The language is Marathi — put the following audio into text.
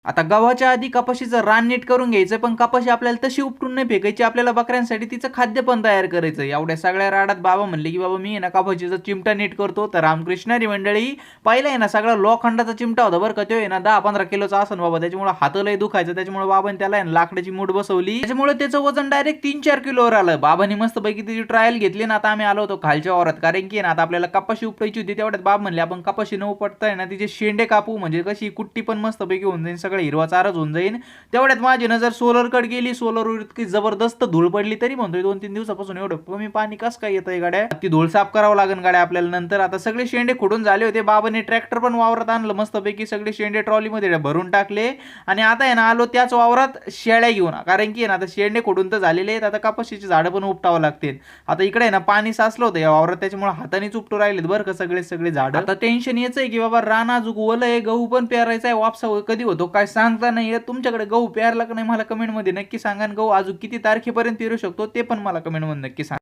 आता गव्हाच्या आधी कपाशीचं रान नीट करून घ्यायचं, पण कपाशी आपल्याला तशी उपटून नाही फेकायची. आपल्याला बकऱ्यांसाठी तिचं खाद्य पण तयार करायचं. एवढ्या सगळ्या राडात बाबा म्हणले, की "बाबा मी आहे ना कपाशीचा चिमटा नीट करतो." तर रामकृष्ण हरी मंडळी, पहिला आहे ना सगळा लोखंडाचा चिमटा होता बरं का. तो आहे ना 10-15 किलोचा असन बाबा. त्याच्यामुळे हात लय दुखायचं. त्याच्यामुळे बाबांनी त्याला आहे ना लाकडाची मूठ बसवली. त्याच्यामुळे त्याचं वजन डायरेक्ट 3-4 किलोवर आलं. बाबांनी मस्तपैकी त्याची ट्रायल घेतली ना. आता आम्ही आलो होतो खालच्या वावरात. कारण की आहे ना आता आपल्याला कपाशी उपटायची होती. तेवढ्यात बाबा म्हणले, "आपण कपाशी न उपटता आहे ना तिचे शेंडे कापू, म्हणजे कशी कुट्टी पण मस्तपैकी होऊन जाईल, सगळं हिरवा चाराच होऊन जाईल." तेवढ्यात माझी नजर सोलरकडे गेली. सोलरवर इतकी जबरदस्त धूळ पडली. तरी म्हणतोय 2-3 दिवसापासून एवढं कमी पाणी कसं काय येतंय गाड्या. ती धूळ साफ करावं लागेल गाड्या आपल्याला नंतर. आता सगळे शेंडे खुडून झाले होते. बाबांनी ट्रॅक्टर पण वावरात आणलं मस्तपैकी. सगळे शेंडे ट्रॉलीमध्ये भरून टाकले आणि आता आहे ना आलो त्याच वावरात शेळ्या घेऊन. कारण की आहे ना आता शेंडे खुडून तर झालेले आहेत. आता कपाशीची झाडं पण उपटावं लागतील. आता इकडे आहे ना पाणी साचलं होतं या वावरात. त्याच्यामुळे हातानेच उपटू राहिलेत बरं का सगळे झाडं. आता टेन्शन यायचंय की बाबा रान अजून ओलं आहे. गहू पण पेरायचा आहे. वापसा कधी होतो काय सांगता नाही येत. तुमच्याकडे गहू पेरला का नाही मला कमेंटमध्ये नक्की सांगा. गहू अजून किती तारखेपर्यंत पेरू शकतो ते पण मला कमेंटमध्ये नक्की सांगा.